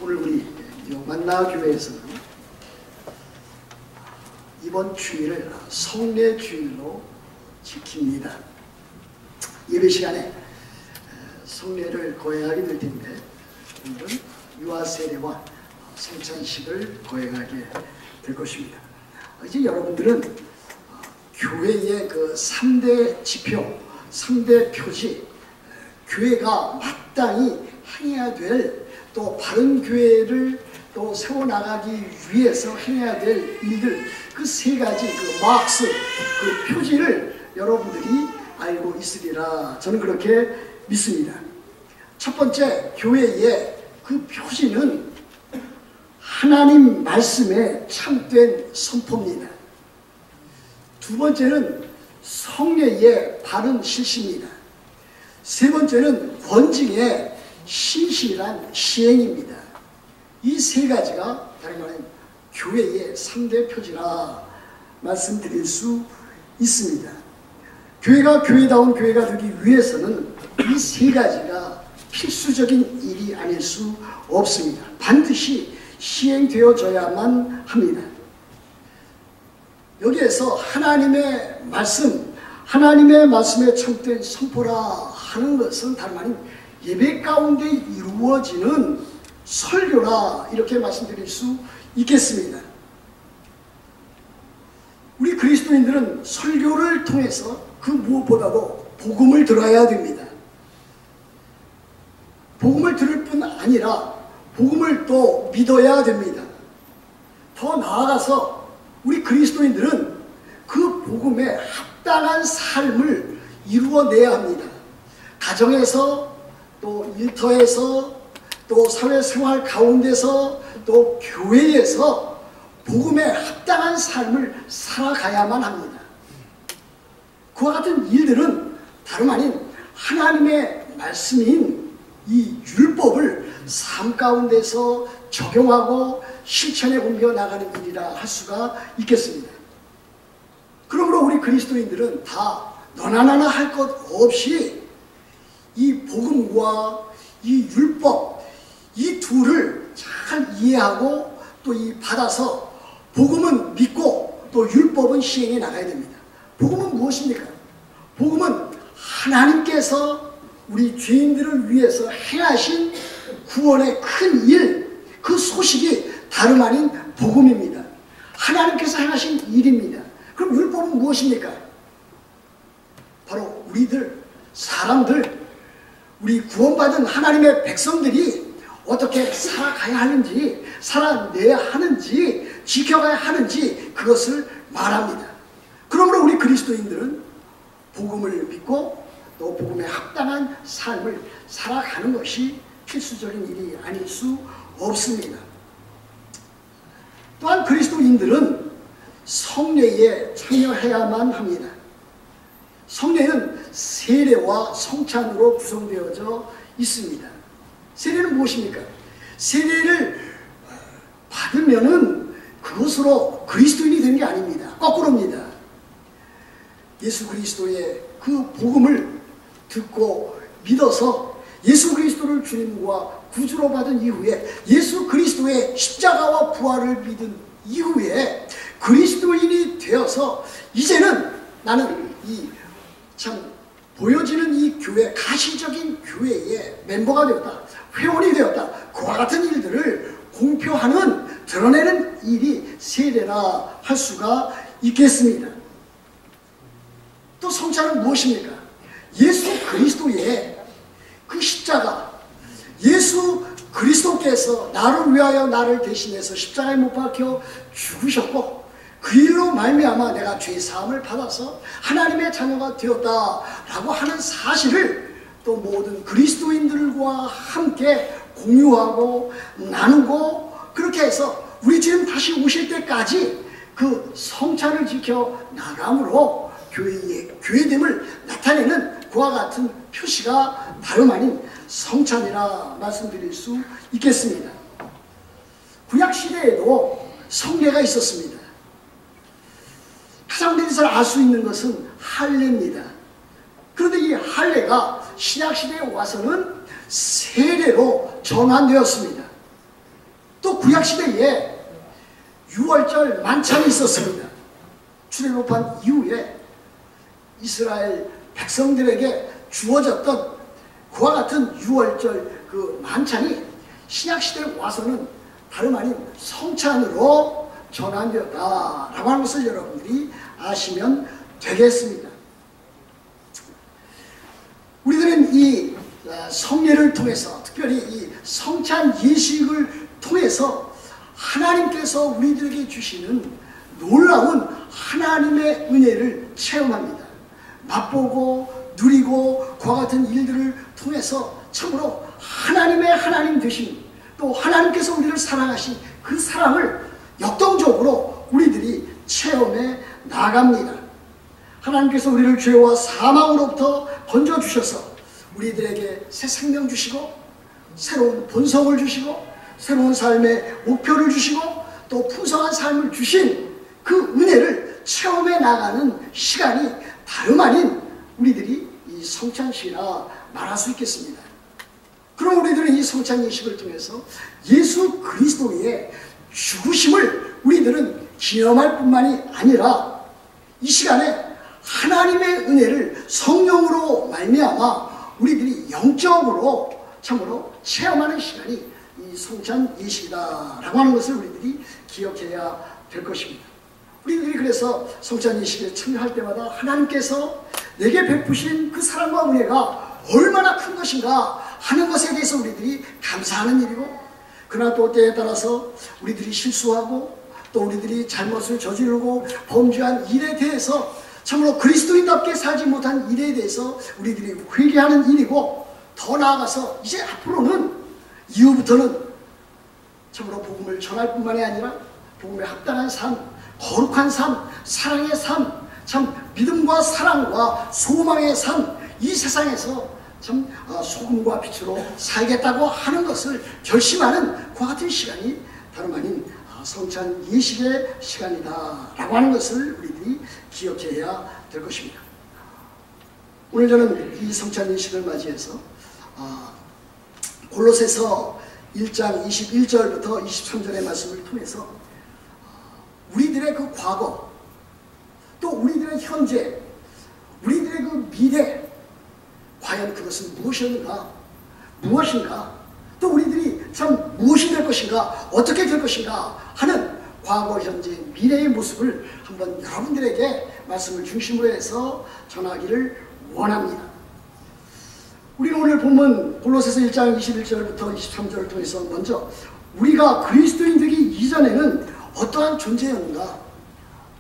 오늘 우리 만나교회에서는 이번 주일을 성례 주일로 지킵니다. 예배 시간에 성례를 거행하게 될 텐데 오늘은 유아세례와 성찬식을 거행하게 될 것입니다. 이제 여러분들은 교회의 그 3대 지표, 3대 표지, 교회가 마땅히 행해야 될 또 바른 교회를 또 세워나가기 위해서 행해야 될 일들, 그 세 가지 그 막스, 그 표지를 여러분들이 알고 있으리라 저는 그렇게 믿습니다. 첫 번째, 교회의 그 표지는 하나님 말씀의 참된 선포입니다. 두 번째는 성례의 바른 실시입니다. 세 번째는 권징의 신실한 시행입니다. 이 세 가지가 다른 말은 교회의 3대 표지라 말씀드릴 수 있습니다. 교회가 교회다운 교회가 되기 위해서는 이 세 가지가 필수적인 일이 아닐 수 없습니다. 반드시 시행되어져야만 합니다. 여기에서 하나님의 말씀의 참된 선포라 하는 것은 다름 아닌 예배 가운데 이루어지는 설교라 이렇게 말씀드릴 수 있겠습니다. 우리 그리스도인들은 설교를 통해서 그 무엇보다도 복음을 들어야 됩니다. 복음을 들을 뿐 아니라 복음을 또 믿어야 됩니다. 더 나아가서 우리 그리스도인들은 그 복음에 합당한 삶을 이루어내야 합니다. 가정에서 또 일터에서 또 사회생활 가운데서 또 교회에서 복음에 합당한 삶을 살아가야만 합니다. 그와 같은 일들은 다름 아닌 하나님의 말씀인 이 율법을 삶 가운데서 적용하고 실천에 옮겨 나가는 일이라 할 수가 있겠습니다. 그러므로 우리 그리스도인들은 다 너나 나나 할 것 없이 이 복음과 이 율법, 이 둘을 잘 이해하고 또 이 받아서 복음은 믿고 또 율법은 시행해 나가야 됩니다. 복음은 무엇입니까? 복음은 하나님께서 우리 죄인들을 위해서 행하신 구원의 큰 일, 그 소식이 다름 아닌 복음입니다. 하나님께서 행하신 일입니다. 그럼 율법은 무엇입니까? 바로 우리들, 사람들, 우리 구원받은 하나님의 백성들이 어떻게 살아가야 하는지, 살아내야 하는지, 지켜가야 하는지 그것을 말합니다. 그러므로 우리 그리스도인들은 복음을 믿고 또 복음에 합당한 삶을 살아가는 것이 필수적인 일이 아닐 수 없습니다. 또한 그리스도인들은 성례에 참여해야만 합니다. 성례는 세례와 성찬으로 구성되어져 있습니다. 세례는 무엇입니까? 세례를 받으면은 그것으로 그리스도인이 되는 게 아닙니다. 거꾸로입니다. 예수 그리스도의 그 복음을 듣고 믿어서 예수 그리스도를 주님과 구주로 받은 이후에 예수 그리스도의 십자가와 부활을 믿은 이후에 그리스도인이 되어서 이제는 나는 이 참 보여지는 이 교회, 가시적인 교회의 멤버가 되었다, 회원이 되었다, 그와 같은 일들을 공표하는, 드러내는 일이 세례라 할 수가 있겠습니다. 또 성찬은 무엇입니까? 예수 그리스도의 그 십자가, 예수 그리스도께서 나를 위하여 나를 대신해서 십자가에 못 박혀 죽으셨고 그 일로 말미암아 내가 죄 사함을 받아서 하나님의 자녀가 되었다라고 하는 사실을 또 모든 그리스도인들과 함께 공유하고 나누고 그렇게 해서 우리 주님 다시 오실 때까지 그 성찬을 지켜 나감으로 교회의 교회됨을 나타내는 그와 같은 표시가 다름 아닌 성찬이라 말씀드릴 수 있겠습니다. 구약시대에도 성례가 있었습니다. 가장 많이들 알 수 있는 것은 할례입니다. 그런데 이 할례가 신약시대에 와서는 세례로 전환되었습니다. 또 구약시대에 유월절 만찬이 있었습니다. 출애굽한 이후에 이스라엘 백성들에게 주어졌던 그와 같은 유월절 그 만찬이 신약시대에 와서는 다름 아닌 성찬으로 전환되었다라고 하는 것을 여러분들이 아시면 되겠습니다. 우리들은 이 성례를 통해서, 특별히 이 성찬 예식을 통해서 하나님께서 우리들에게 주시는 놀라운 하나님의 은혜를 체험합니다. 맛보고 누리고 그와 같은 일들을 통해서 참으로 하나님의 하나님 되신, 또 하나님께서 우리를 사랑하신 그 사랑을 역동적으로 우리들이 체험해 나갑니다. 하나님께서 우리를 죄와 사망으로부터 건져주셔서 우리들에게 새 생명 주시고 새로운 본성을 주시고 새로운 삶의 목표를 주시고 또 풍성한 삶을 주신 그 은혜를 체험해 나가는 시간이 다름 아닌 우리들이 이 성찬식이라 말할 수 있겠습니다. 그럼 우리들은 이 성찬 예식을 통해서 예수 그리스도의 죽으심을 우리들은 기념할 뿐만이 아니라 이 시간에 하나님의 은혜를 성령으로 말미암아 우리들이 영적으로 참으로 체험하는 시간이 이 성찬 예식이다라고 하는 것을 우리들이 기억해야 될 것입니다. 우리들이 그래서 성찬 예식에 참여할 때마다 하나님께서 내게 베푸신 그 사랑과 은혜가 얼마나 큰 것인가 하는 것에 대해서 우리들이 감사하는 일이고, 그러나 또 때에 따라서 우리들이 실수하고 또 우리들이 잘못을 저지르고 범죄한 일에 대해서 참으로 그리스도인답게 살지 못한 일에 대해서 우리들이 회개하는 일이고, 더 나아가서 이제 앞으로는 이후부터는 참으로 복음을 전할 뿐만이 아니라 복음에 합당한 삶, 거룩한 삶, 사랑의 삶, 참 믿음과 사랑과 소망의 삶, 이 세상에서 참 소금과 빛으로 살겠다고 하는 것을 결심하는 그와 같은 시간이 다름 아닌 성찬 예식의 시간이다 라고 하는 것을 우리들이 기억해야 될 것입니다. 오늘 저는 이 성찬 예식을 맞이해서 골로새서 1장 21절부터 23절의 말씀을 통해서 우리들의 그 과거, 또 우리들의 현재, 우리들의 그 미래, 과연 그것은 무엇인가, 또 우리들이 참 무엇이 될 것인가, 어떻게 될 것인가 하는 과거, 현재, 미래의 모습을 한번 여러분들에게 말씀을 중심으로 해서 전하기를 원합니다. 우리는 오늘 본문 골로새서 1장 21절부터 23절을 통해서 먼저 우리가 그리스도인 되기 이전에는 어떠한 존재였는가,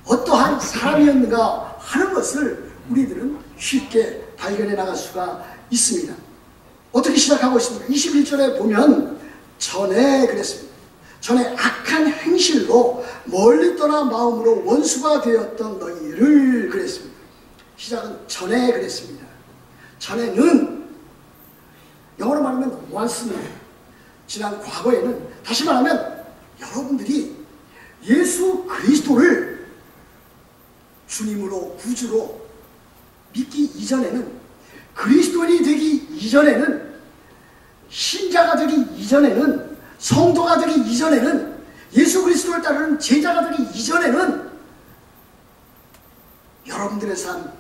어떠한 사람이었는가 하는 것을 우리들은 쉽게 발견해 나갈 수가 있습니다. 어떻게 시작하고 있습니까? 21절에 보면 전에 그랬습니다. 전에 악한 행실로 멀리 떠나 마음으로 원수가 되었던 너희를 그랬습니다. 시작은 전에 그랬습니다. 전에는 영어로 말하면 once입니다. 지난 과거에는, 다시 말하면 여러분들이 예수 그리스도를 주님으로 구주로 믿기 이전에는, 그리스도인이 되기 이전에는, 신자가 되기 이전에는, 성도가 되기 이전에는, 예수 그리스도를 따르는 제자가 되기 이전에는 여러분들의 삶,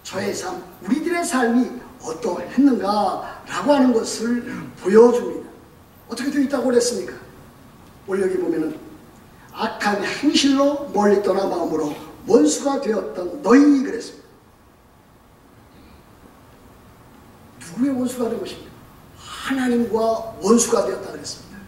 저의 삶, 우리들의 삶이 어떠했는가라고 하는 것을 보여줍니다. 어떻게 되어 있다고 그랬습니까? 오늘 여기 보면은 악한 행실로 멀리 떠나 마음으로 원수가 되었던 너희 그랬습니다. 누구의 원수가 된 것입니까? 하나님과 원수가 되었다 그랬습니다.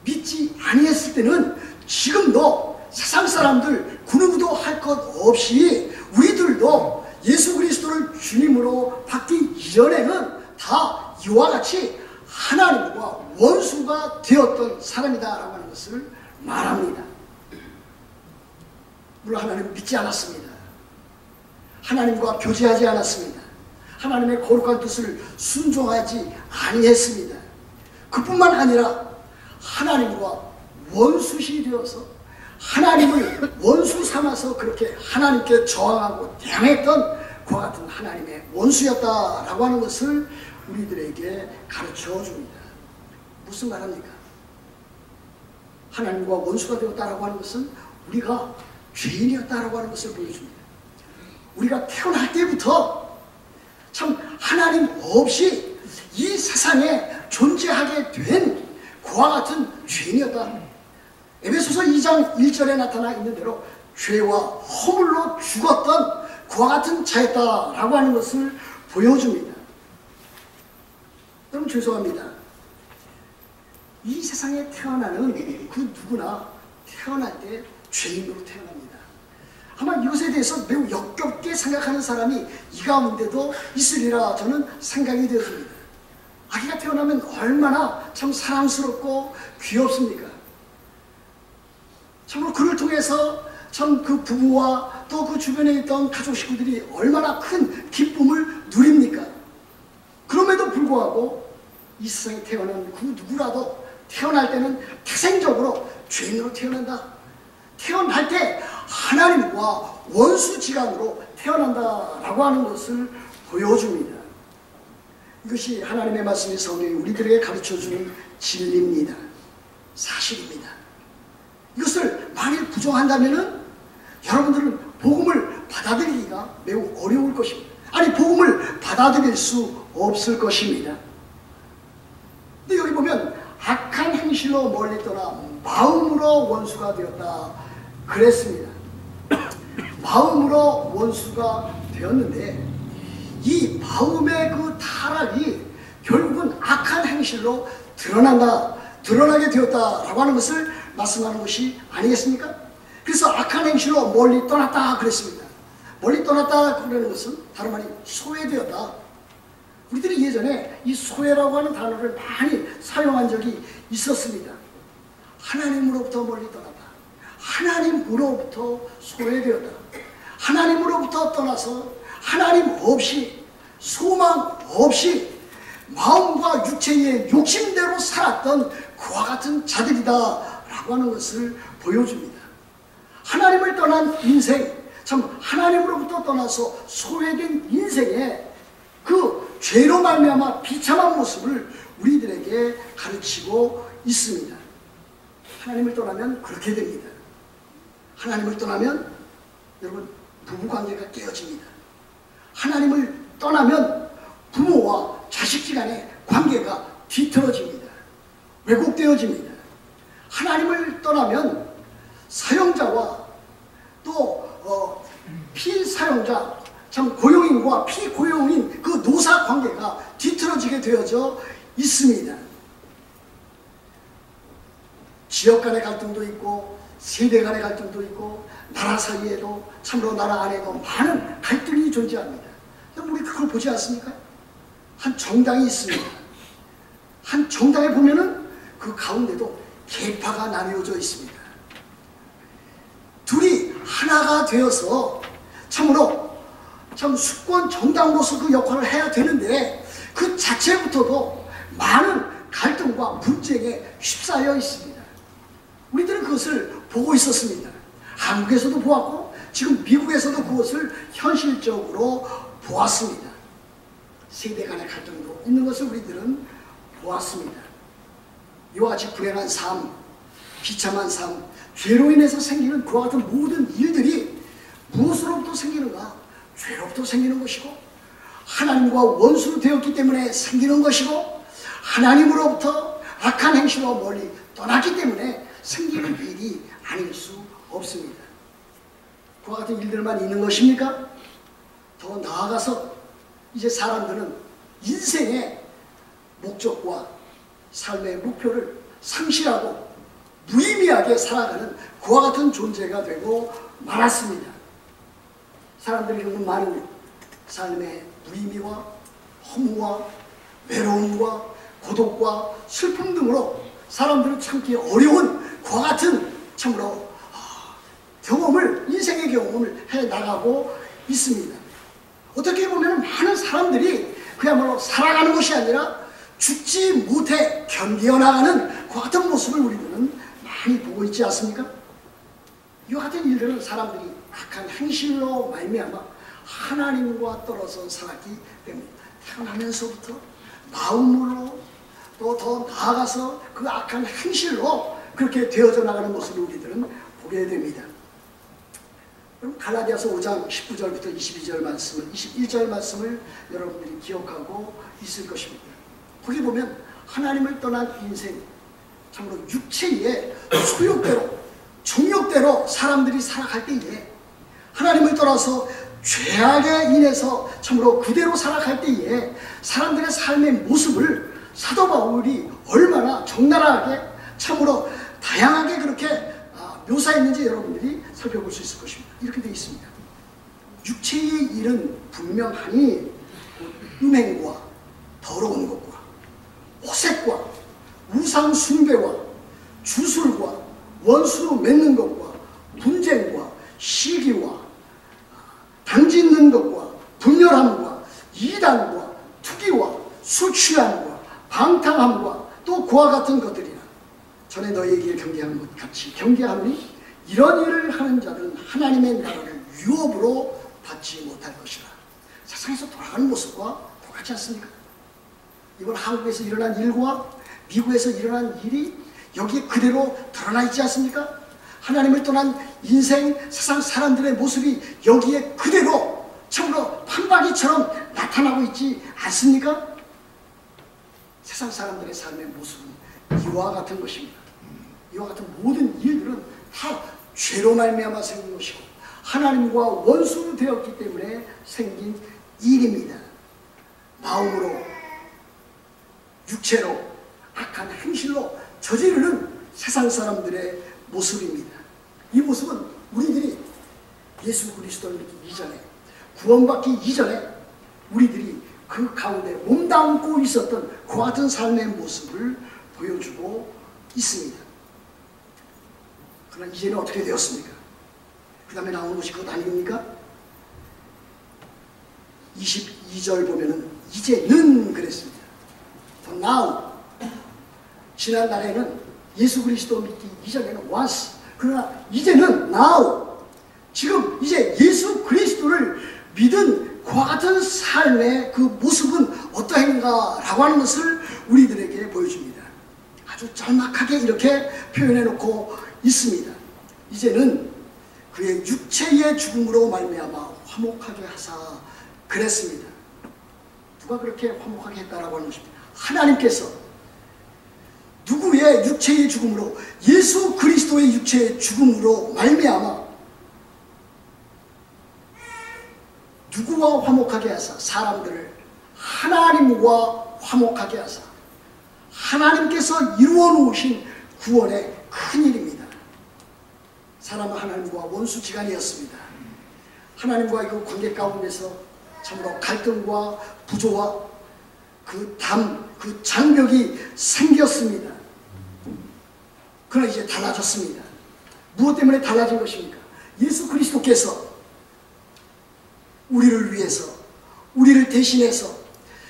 믿지 아니했을 때는 지금도 세상 사람들 그 누구도 할 것 없이 우리들도 예수 그리스도를 주님으로 받기 이전에는 다 이와 같이 하나님과 원수가 되었던 사람이다라고 하는 것을 말합니다. 물론 하나님을 믿지 않았습니다. 하나님과 교제하지 않았습니다. 하나님의 거룩한 뜻을 순종하지 아니했습니다. 그뿐만 아니라 하나님과 원수시 되어서 하나님을 원수 삼아서 그렇게 하나님께 저항하고 대항했던 그와 같은 하나님의 원수였다라고 하는 것을 우리들에게 가르쳐 줍니다. 무슨 말합니까? 하나님과 원수가 되었다라고 하는 것은 우리가 죄인이었다라고 하는 것을 보여줍니다. 우리가 태어날 때부터 참 하나님 없이 이 세상에 존재하게 된 그와 같은 죄인이었다. 에베소서 2장 1절에 나타나 있는 대로 죄와 허물로 죽었던 그와 같은 자였다라고 하는 것을 보여줍니다. 여러분 죄송합니다. 이 세상에 태어나는 그 누구나 태어날 때 죄인으로 태어납니다. 아마 이것에 대해서 매우 역겹게 생각하는 사람이 이 가운데도 있으리라 저는 생각이 되었습니다. 아기가 태어나면 얼마나 참 사랑스럽고 귀엽습니까? 참으로 그를 통해서 참 그 부부와 또 그 주변에 있던 가족 식구들이 얼마나 큰 기쁨을 누립니까? 그럼에도 불구하고 이 세상에 태어난 그 누구라도 태어날 때는 태생적으로 죄인으로 태어난다. 태어날 때 하나님과 원수지간으로 태어난다라고 하는 것을 보여줍니다. 이것이 하나님의 말씀이 성경이 우리들에게 가르쳐주는 진리입니다. 사실입니다. 이것을 만일 부정한다면 여러분들은 복음을 받아들이기가 매우 어려울 것입니다. 아니 복음을 받아들일 수 없을 것입니다. 근데 여기 보면 악한 행실로 멀리 떠나 마음으로 원수가 되었다 그랬습니다. 마음으로 원수가 되었는데 이 마음의 그 타락이 결국은 악한 행실로 드러나게 되었다라고 하는 것을 말씀하는 것이 아니겠습니까? 그래서 악한 행실로 멀리 떠났다 그랬습니다. 멀리 떠났다 그러는 것은 다름 아닌 소외되었다. 우리들이 예전에 이 소외라고 하는 단어를 많이 사용한 적이 있었습니다. 하나님으로부터 멀리 떠났다. 하나님으로부터 소외되었다. 하나님으로부터 떠나서 하나님 없이 소망 없이 마음과 육체의 욕심대로 살았던 그와 같은 자들이다 라고 하는 것을 보여줍니다. 하나님을 떠난 인생, 참 하나님으로부터 떠나서 소외된 인생에 그 죄로 말미암아 비참한 모습을 우리들에게 가르치고 있습니다. 하나님을 떠나면 그렇게 됩니다. 하나님을 떠나면 여러분 부부관계가 깨어집니다. 하나님을 떠나면 부모와 자식 간의 관계가 뒤틀어집니다. 왜곡되어집니다. 하나님을 떠나면 사용자와 또 피사용자, 참 고용인과 피고용인 그 노사 관계가 뒤틀어지게 되어져 있습니다. 지역 간의 갈등도 있고 세대 간의 갈등도 있고 나라 사이에도 참으로 나라 안에도 많은 갈등이 존재합니다. 우리 그걸 보지 않습니까? 한 정당이 있습니다. 한 정당에 보면은 그 가운데도 계파가 나뉘어져 있습니다. 둘이 하나가 되어서 참으로 참 수권 정당으로서 그 역할을 해야 되는데 그 자체부터도 많은 갈등과 분쟁에 휩싸여 있습니다. 우리들은 그것을 보고 있었습니다. 한국에서도 보았고 지금 미국에서도 그것을 현실적으로 보았습니다. 세대 간의 갈등도 있는 것을 우리들은 보았습니다. 이와 같이 불행한 삶, 비참한 삶, 죄로 인해서 생기는 그와 같은 모든 일들이 무엇으로부터 생기는가? 죄로부터 생기는 것이고 하나님과 원수로 되었기 때문에 생기는 것이고 하나님으로부터 악한 행실로 멀리 떠났기 때문에 생기는 일이 아닐 수 없습니다. 그와 같은 일들만 있는 것입니까? 더 나아가서 이제 사람들은 인생의 목적과 삶의 목표를 상실하고 무의미하게 살아가는 그와 같은 존재가 되고 말았습니다. 사람들이 겪는 많은 삶의 무의미와 허무와 외로움과 고독과 슬픔 등으로 사람들은 참기 어려운 그와 같은 참으로 경험을, 인생의 경험을 해나가고 있습니다. 어떻게 보면 많은 사람들이 그야말로 살아가는 것이 아니라 죽지 못해 견디어나가는 그 같은 모습을 우리들은 많이 보고 있지 않습니까? 이와 같은 일들은 사람들이 악한 행실로 말미암아 하나님과 떨어져 살았기 때문에 태어나면서부터 마음으로 또 더 나아가서 그 악한 행실로 그렇게 되어져 나가는 모습을 우리들은 보게 됩니다. 그럼 갈라디아서 5장 19절부터 22절 말씀을 21절 말씀을 여러분들이 기억하고 있을 것입니다. 거기 보면 하나님을 떠난 인생, 참으로 육체의 소욕대로 정욕대로 사람들이 살아갈 때에 하나님을 떠나서 죄악에 인해서 참으로 그대로 살아갈 때에 사람들의 삶의 모습을 사도 바울이 얼마나 적나라하게 참으로 다양하게 그렇게 묘사했는지 여러분들이 살펴볼 수 있을 것입니다. 이렇게 되어 있습니다. 육체의 일은 분명하니 음행과 더러운 것과 호색과 우상 숭배와 주술과 원수로 맺는 것과 분쟁과 시기와 당짓는 것과 분열함과 이단과 투기와 술 취함과 방탕함과 또 그와 같은 것들이라. 전에 너희에게 경계하는 것 같이 경계하니 이런 일을 하는 자들은 하나님의 나라를 유업으로 받지 못할 것이라. 세상에서 돌아가는 모습과 똑같지 않습니까? 이번 한국에서 일어난 일과 미국에서 일어난 일이 여기에 그대로 드러나 있지 않습니까? 하나님을 떠난 인생, 세상 사람들의 모습이 여기에 그대로 참으로 판박이처럼 나타나고 있지 않습니까? 세상 사람들의 삶의 모습은 이와 같은 것입니다. 이와 같은 모든 일들은 다 죄로 말미암아 생긴 것이고 하나님과 원수 되었기 때문에 생긴 일입니다. 마음으로 육체로 악한 행실로 저지르는 세상 사람들의 모습입니다. 이 모습은 우리들이 예수 그리스도를 믿기 이전에 구원받기 이전에 우리들이 그 가운데 몸담고 있었던 그 같은 삶의 모습을 보여주고 있습니다. 그러나 이제는 어떻게 되었습니까? 그 다음에 나오는 것이 그것 아닙니까? 22절 보면은 이제는 그랬습니다. For now. 지난날에는 예수 그리스도 믿기 이전에는 once. 그러나 이제는 now. 지금 이제 예수 그리스도를 믿은 그와 같은 삶의 그 모습은 어떠한가 라고 하는 것을 우리들에게 보여줍니다. 아주 짤막하게 이렇게 표현해 놓고 있습니다. 이제는 그의 육체의 죽음으로 말미암아 화목하게 하사 그랬습니다. 누가 그렇게 화목하게 했다라고 하는 것입니다. 하나님께서 누구의 육체의 죽음으로 예수 그리스도의 육체의 죽음으로 말미암아 누구와 화목하게 하사 사람들을 하나님과 화목하게 하사 하나님께서 이루어 놓으신 구원의 큰 일입니다. 사람은 하나님과 원수지간이었습니다. 하나님과 그 관계 가운데서 참으로 갈등과 부조와 그 장벽이 생겼습니다. 그러나 이제 달라졌습니다. 무엇 때문에 달라진 것입니까? 예수 그리스도께서 우리를 위해서 우리를 대신해서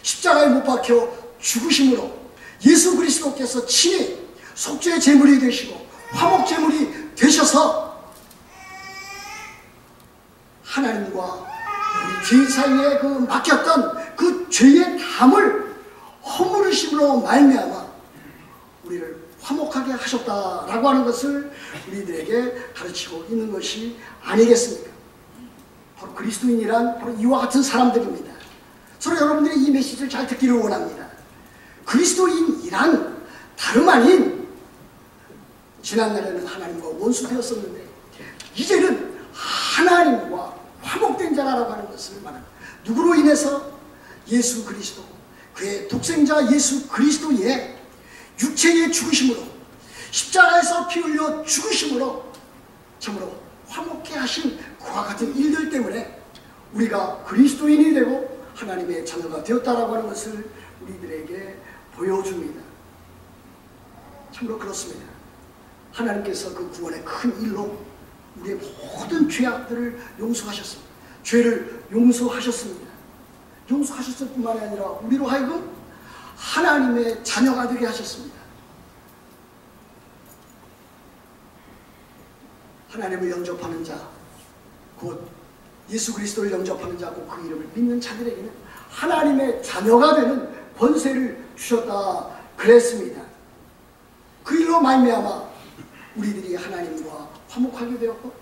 십자가에 못 박혀 죽으심으로 예수 그리스도께서 친히 속죄의 제물이 되시고 화목 제물이 되셔서 하나님과 우리 죄인 사이에 그 막혔던 그 죄의 담을 허물으심으로 말미암아 우리를 화목하게 하셨다라고 하는 것을 우리들에게 가르치고 있는 것이 아니겠습니까? 바로 그리스도인이란 바로 이와 같은 사람들입니다. 저는 여러분들이 이 메시지를 잘 듣기를 원합니다. 그리스도인이란 다름 아닌 지난날에는 하나님과 원수되었었는데 이제는 하나님과 화목된 자라고 하는 것을 말합니다. 누구로 인해서? 예수 그리스도, 그의 독생자 예수 그리스도의 육체의 죽으심으로 십자가에서 피 흘려 죽으심으로 참으로 화목케 하신 그와 같은 일들 때문에 우리가 그리스도인이 되고 하나님의 자녀가 되었다라고 하는 것을 우리들에게 보여줍니다. 참으로 그렇습니다. 하나님께서 그 구원의 큰 일로 우리의 모든 죄악들을 용서하셨습니다. 죄를 용서하셨습니다. 용서하셨을 뿐만이 아니라 우리로 하여금 하나님의 자녀가 되게 하셨습니다. 하나님을 영접하는 자, 곧 예수 그리스도를 영접하는 자, 곧 그 이름을 믿는 자들에게는 하나님의 자녀가 되는 권세를 주셨다 그랬습니다. 그 일로 말미암아 우리들이 하나님과 화목하게 되었고,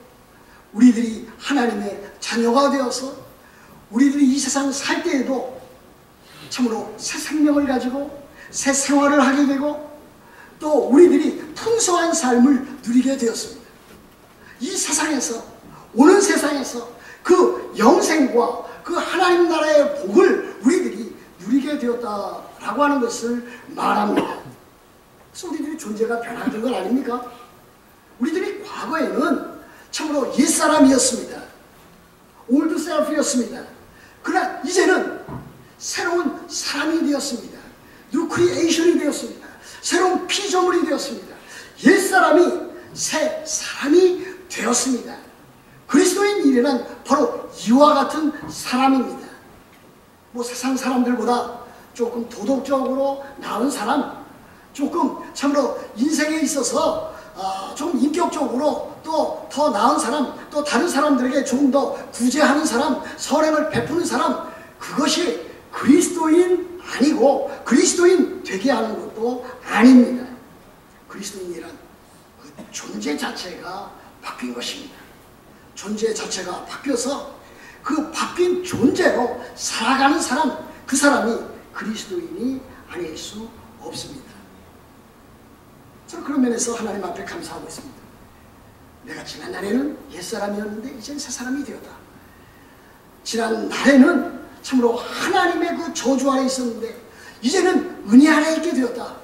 우리들이 하나님의 자녀가 되어서 우리들이 이 세상 살 때에도 참으로 새 생명을 가지고 새 생활을 하게 되고, 또 우리들이 풍성한 삶을 누리게 되었습니다. 이 세상에서, 오는 세상에서 그 영생과 그 하나님 나라의 복을 우리들이 누리게 되었다라고 하는 것을 말합니다. 그래서 우리들의 존재가 변화된 건 아닙니까? 우리들이 과거에는 참으로 옛사람이었습니다. 올드 셀프였습니다. 그러나 이제는 새로운 사람이 되었습니다. 뉴 크리에이션이 되었습니다. 새로운 피조물이 되었습니다. 옛사람이 새 사람이 되었습니다. 그리스도인이란 바로 이와 같은 사람입니다. 뭐 세상 사람들보다 조금 도덕적으로 나은 사람, 조금 참으로 인생에 있어서 좀 인격적으로 또 더 나은 사람, 또 다른 사람들에게 좀 더 구제하는 사람, 선행을 베푸는 사람, 그것이 그리스도인 아니고 그리스도인 되게 하는 것도 아닙니다. 그리스도인이란 그 존재 자체가 바뀐 것입니다. 존재 자체가 바뀌어서 그 바뀐 존재로 살아가는 사람, 그 사람이 그리스도인이 아닐 수 없습니다. 저는 그런 면에서 하나님 앞에 감사하고 있습니다. 내가 지난날에는 옛사람이었는데 이젠 새사람이 되었다. 지난날에는 참으로 하나님의 그 저주 아래 있었는데 이제는 은혜 아래 있게 되었다.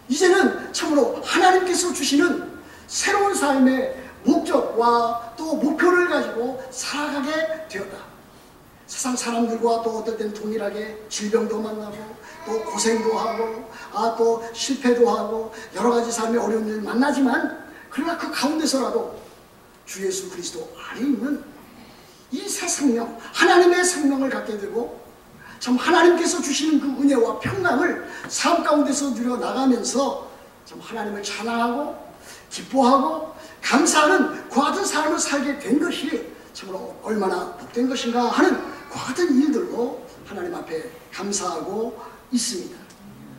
이제는 참으로 하나님께서 주시는 새로운 삶의 목적과 또 목표를 가지고 살아가게 되었다. 세상 사람들과 또 어떨 땐 동일하게 질병도 만나고 또 고생도 하고 또 실패도 하고 여러 가지 삶의 어려운 일 만나지만, 그러나 그 가운데서라도 주 예수 그리스도 안에 있는 이 새 생명, 하나님의 생명을 갖게 되고 참 하나님께서 주시는 그 은혜와 평강을 삶 가운데서 누려나가면서 참 하나님을 찬양하고 기뻐하고 감사하는 그와 같은 삶을 살게 된 것이 참으로 얼마나 복된 것인가 하는 그와 같은 일들로 하나님 앞에 감사하고 있습니다.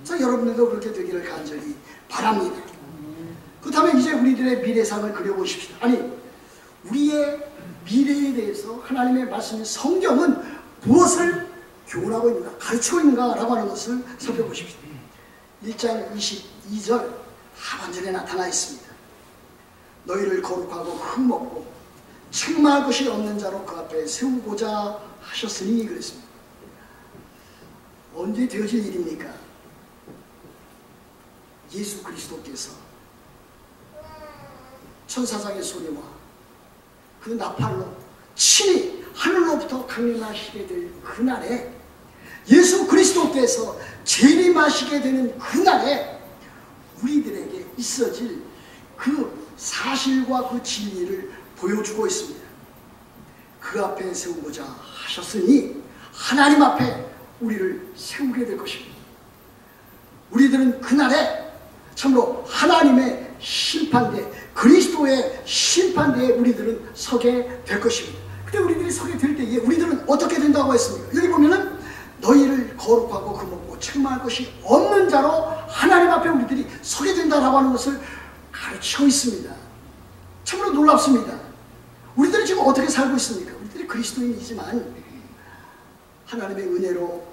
그래서 여러분들도 그렇게 되기를 간절히 바랍니다. 그렇다면 이제 우리들의 미래상을 그려보십시다. 아니, 우리의 미래에 대해서 하나님의 말씀, 성경은 무엇을 교훈하고 있는가, 가르치고 있는가라고 하는 것을 살펴보십시오. 1장 22절 하반절에 나타나 있습니다. 너희를 거룩하고 흠없고 책망할 것이 없는 자로 그 앞에 세우고자 하셨으니 그랬습니다. 언제 되어질 일입니까? 예수 그리스도께서 천사장의 소리와 그 나팔로 친히 하늘로부터 강림하시게 될 그날에, 예수 그리스도께서 재림하시게 되는 그날에 우리들에게 있어질 그 사실과 그 진리를 보여주고 있습니다. 그 앞에 세우고자 하셨으니 하나님 앞에 우리를 세우게 될 것입니다. 우리들은 그날에 참으로 하나님의 심판대, 그리스도의 심판대에 우리들은 서게 될 것입니다. 그때 우리들이 서게 될 때에 우리들은 어떻게 된다고 했습니까? 여기 보면은 너희를 거룩하고 금없고 책망할 것이 없는 자로 하나님 앞에 우리들이 서게 된다라고 하는 것을 가르치고 있습니다. 참으로 놀랍습니다. 우리들은 지금 어떻게 살고 있습니까? 우리들이 그리스도인이지만 하나님의 은혜로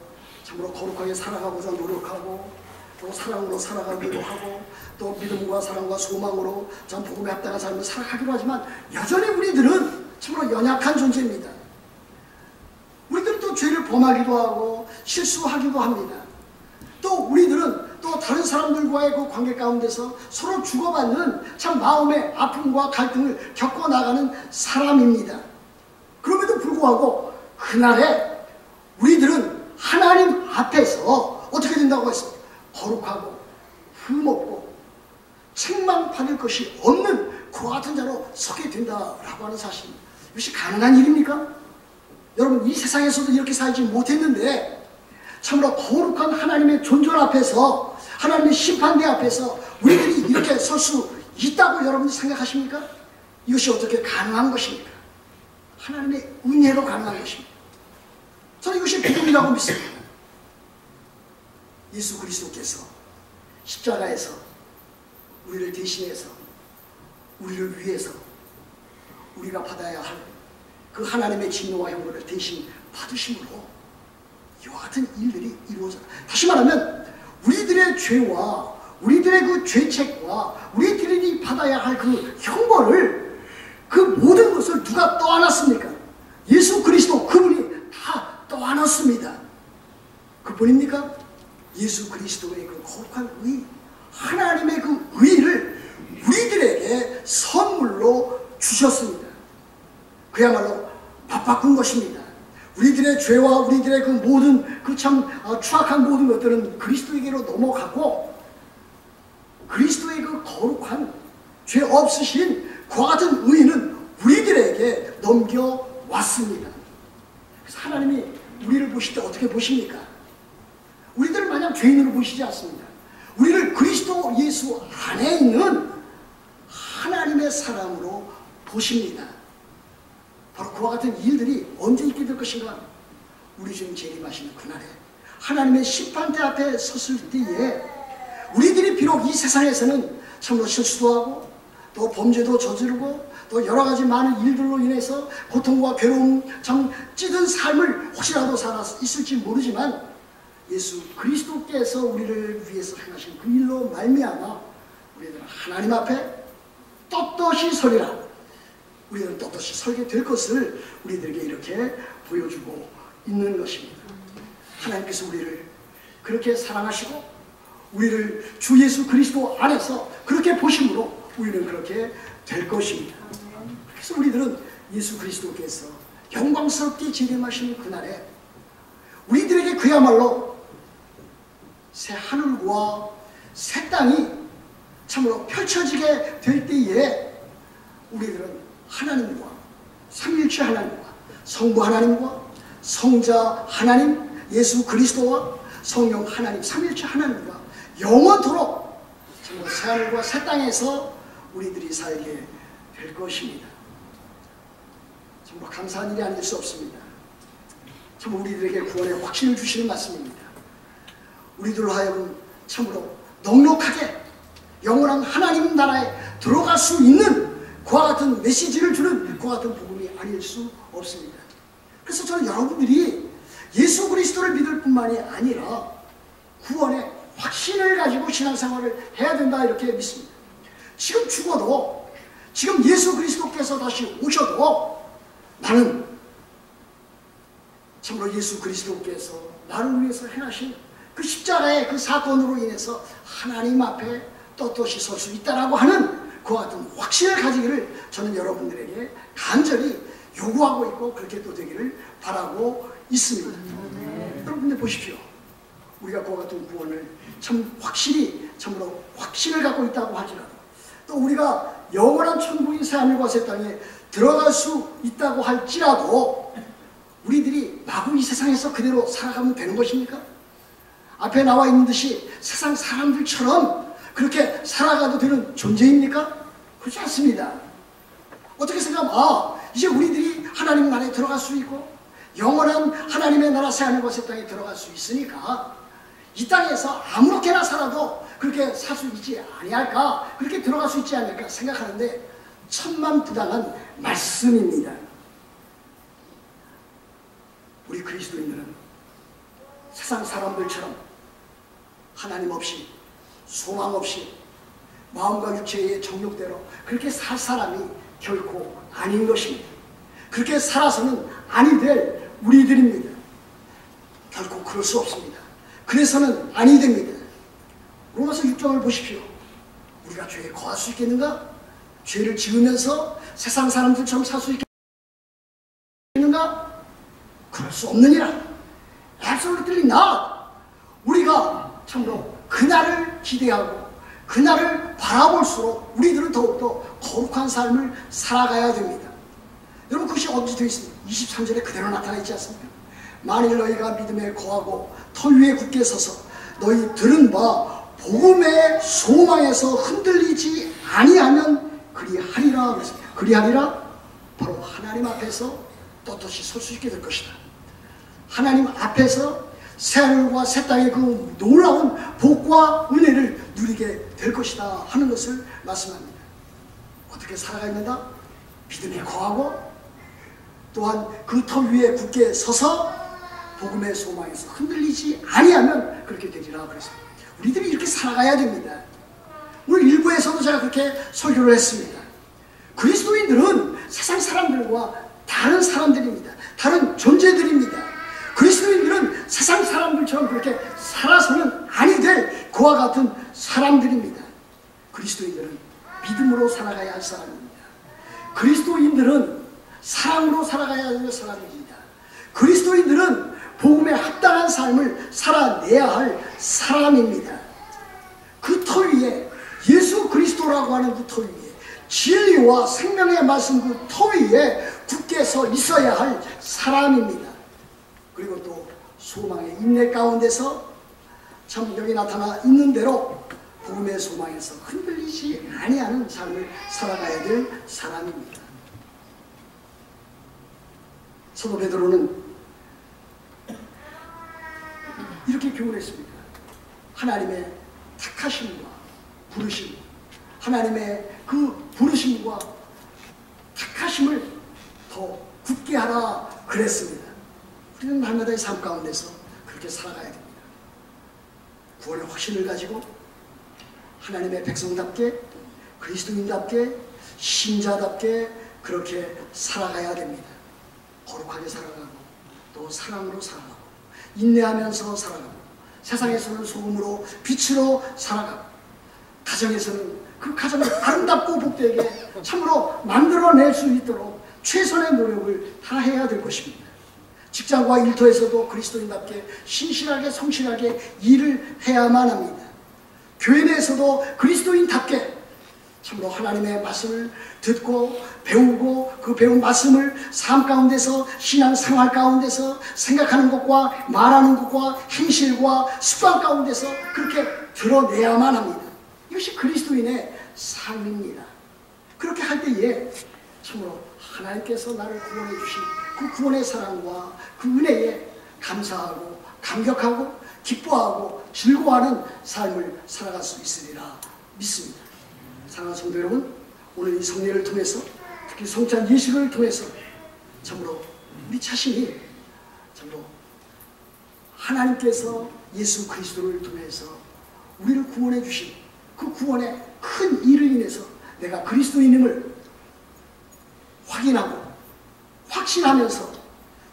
참으로 거룩하게 살아가고자 노력하고 또 사랑으로 살아가기도 하고 또 믿음과 사랑과 소망으로 참 복음에 합당한 삶을 살아가기로 하지만 여전히 우리들은 참으로 연약한 존재입니다. 우리들은 또 죄를 범하기도 하고 실수하기도 합니다. 또 우리들은 또 다른 사람들과의 그 관계 가운데서 서로 주고받는 참 마음의 아픔과 갈등을 겪어나가는 사람입니다. 그럼에도 불구하고 그날에 우리들은 하나님 앞에서 어떻게 된다고 했습니까? 거룩하고 흠없고 책망받을 것이 없는 그와 같은 자로 서게 된다라고 하는 사실, 이것이 가능한 일입니까? 여러분, 이 세상에서도 이렇게 살지 못했는데 참으로 거룩한 하나님의 존존 앞에서, 하나님의 심판대 앞에서 우리들이 이렇게 설 수 있다고 여러분이 생각하십니까? 이것이 어떻게 가능한 것입니까? 하나님의 은혜로 가능한 것입니다. 저는 이것이 복음이라고 믿습니다. 예수 그리스도께서 십자가에서 우리를 대신해서 우리를 위해서 우리가 받아야 할 그 하나님의 진노와 형벌을 대신 받으심으로 이와 같은 일들이 이루어졌다. 다시 말하면 우리들의 죄와 우리들의 그 죄책과 우리들이 받아야 할 그 형벌을, 그 모든 것을 누가 떠안았습니까? 예수 그리스도, 그분이 다 떠안았습니다. 그뿐입니까? 예수 그리스도의 그 거룩한 의, 하나님의 그 의를 우리들에게 선물로 주셨습니다. 그야말로 맞바꾼 것입니다. 우리들의 죄와 우리들의 그 모든 그 참 추악한 모든 것들은 그리스도에게로 넘어가고, 그리스도의 그 거룩한 죄 없으신 그와 같은 의는 우리들에게 넘겨왔습니다. 그래서 하나님이 우리를 보실 때 어떻게 보십니까? 우리들을 마냥 죄인으로 보시지 않습니다. 우리를 그리스도 예수 안에 있는 하나님의 사람으로 보십니다. 바로 그와 같은 일들이 언제 있게 될 것인가? 우리 주님 재림하시는 그날에 하나님의 심판대 앞에 섰을 때에 우리들이 비록 이 세상에서는 참으로 실수도 하고 또 범죄도 저지르고 또 여러 가지 많은 일들로 인해서 고통과 괴로움, 참 찌든 삶을 혹시라도 살았을지 모르지만 예수 그리스도께서 우리를 위해서 행하신 그 일로 말미암아 우리들은 하나님 앞에 떳떳이 서리라. 우리는 떳떳이 설게 될 것을 우리들에게 이렇게 보여주고 있는 것입니다. 하나님께서 우리를 그렇게 사랑하시고 우리를 주 예수 그리스도 안에서 그렇게 보심으로 우리는 그렇게 될 것입니다. 그래서 우리들은 예수 그리스도께서 영광스럽게 재림하시는 그날에 우리들에게 그야말로 새 하늘과 새 땅이 참으로 펼쳐지게 될 때에 우리들은 하나님과 삼위일체 하나님과 성부 하나님과 성자 하나님 예수 그리스도와 성령 하나님 삼위일체 하나님과 영원토록 정말 새 하늘과 새 땅에서 우리들이 살게 될 것입니다. 정말 감사한 일이 아닐 수 없습니다. 정말 우리들에게 구원의 확신을 주시는 말씀입니다. 우리들로 하여금 참으로 넉넉하게 영원한 하나님 나라에 들어갈 수 있는 그와 같은 메시지를 주는 그와 같은 복음이 아닐 수 없습니다. 그래서 저는 여러분들이 예수 그리스도를 믿을 뿐만이 아니라 구원의 확신을 가지고 신앙생활을 해야 된다 이렇게 믿습니다. 지금 죽어도, 지금 예수 그리스도께서 다시 오셔도 나는 참으로 예수 그리스도께서 나를 위해서 행하신 그 십자가의 그 사건으로 인해서 하나님 앞에 떳떳이 설 수 있다라고 하는 그와 같은 확신을 가지기를 저는 여러분들에게 간절히 요구하고 있고 그렇게 또 되기를 바라고 있습니다. 여러분들 보십시오. 우리가 그와 같은 구원을 참 확실히 참으로 확신을 갖고 있다고 하지라도 또 우리가 영원한 천국인 새하늘과 새 땅에 들어갈 수 있다고 할지라도 우리들이 마구 이 세상에서 그대로 살아가면 되는 것입니까? 앞에 나와 있는 듯이 세상 사람들처럼 그렇게 살아가도 되는 존재입니까? 그렇지 않습니다. 어떻게 생각하면 이제 우리들이 하나님 나라에 들어갈 수 있고 영원한 하나님의 나라 새하늘과 새 땅에 들어갈 수 있으니까 이 땅에서 아무렇게나 살아도 그렇게 살 수 있지 아니할까, 그렇게 들어갈 수 있지 않을까 생각하는데 천만부당한 말씀입니다. 우리 그리스도인들은 세상 사람들처럼 하나님 없이 소망 없이 마음과 육체의 정욕대로 그렇게 살 사람이 결코 아닌 것입니다. 그렇게 살아서는 아니 될 우리들입니다. 결코 그럴 수 없습니다. 그래서는 아니 됩니다. 로마서 6장을 보십시오. 우리가 죄에 거할 수 있겠는가? 죄를 지으면서 세상 사람들처럼 살 수 있겠는가? 그럴 수 없느니라. Absolutely not. 우리가 참으로 그날을 기대하고 그날을 바라볼수록 우리들은 더욱더 거룩한 삶을 살아가야 됩니다. 여러분 그것이 어디 되어 있습니까? 23절에 그대로 나타나 있지 않습니까? 만일 너희가 믿음에 거하고 터 위에 굳게 서서 너희 들은 바 복음의 소망에서 흔들리지 아니하면 그리하리라. 그리하리라 바로 하나님 앞에서 떳떳이 설 수 있게 될 것이다. 하나님 앞에서 새하늘과 새 땅의 그 놀라운 복과 은혜를 누리게 될 것이다 하는 것을 말씀합니다. 어떻게 살아가야 된다? 믿음에 거하고 또한 그 터 위에 굳게 서서 복음의 소망에서 흔들리지 아니하면 그렇게 되리라 그랬습니다. 우리들이 이렇게 살아가야 됩니다. 오늘 일부에서도 제가 그렇게 설교를 했습니다. 그리스도인들은 세상 사람들과 다른 사람들입니다. 다른 존재들입니다. 그리스도인들은 세상 사람들처럼 그렇게 살아서는 아니 될 그와 같은 사람들입니다. 그리스도인들은 믿음으로 살아가야 할 사람입니다. 그리스도인들은 사랑으로 살아가야 할 사람입니다. 그리스도인들은 복음에 합당한 삶을 살아내야 할 사람입니다. 그 터 위에 예수 그리스도라고 하는 그 터 위에 진리와 생명의 말씀 그 터 위에 굳게 서 있어야 할 사람입니다. 그리고 또 소망의 인내 가운데서 참 여기 나타나 있는 대로 복음의 소망에서 흔들리지 아니하는 삶을 살아가야 될 사람입니다. 사도 베드로는 이렇게 교훈했습니다. 하나님의 택하심과 부르심, 하나님의 그 부르심과 택하심을 더 굳게 하라 그랬습니다. 우리는 날마다의 삶 가운데서 그렇게 살아가야 됩니다. 구원의 확신을 가지고 하나님의 백성답게 그리스도인답게 신자답게 그렇게 살아가야 됩니다. 거룩하게 살아가고 또 사랑으로 살아가고 인내하면서 살아가고 세상에서는 소금으로 빛으로 살아가고 가정에서는 그 가정을 아름답고 복되게 참으로 만들어낼 수 있도록 최선의 노력을 다해야 될 것입니다. 직장과 일터에서도 그리스도인답게 신실하게 성실하게 일을 해야만 합니다. 교회 내에서도 그리스도인답게 참으로 하나님의 말씀을 듣고 배우고 그 배운 말씀을 삶 가운데서 신앙생활 가운데서 생각하는 것과 말하는 것과 행실과 습관 가운데서 그렇게 드러내야만 합니다. 이것이 그리스도인의 삶입니다. 그렇게 할 때에 참으로 하나님께서 나를 구원해 주신 그 구원의 사랑과 그 은혜에 감사하고 감격하고 기뻐하고 즐거워하는 삶을 살아갈 수 있으리라 믿습니다. 사랑하는 성도 여러분, 오늘 이 성례를 통해서 특히 성찬 예식을 통해서 참으로 우리 자신이 참으로 하나님께서 예수 그리스도를 통해서 우리를 구원해 주신 그 구원의 큰 일을 인해서 내가 그리스도인임을 확인하고 확신하면서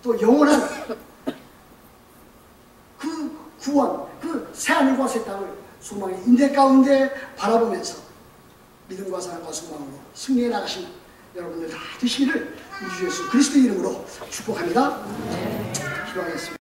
또 영원한 그 구원, 그 새하늘과 새 땅을 소망의 인내 가운데 바라보면서 믿음과 사랑과 소망으로 승리해 나가신 여러분들 다 되시기를 우리 주 예수 그리스도 이름으로 축복합니다. 기도하겠습니다.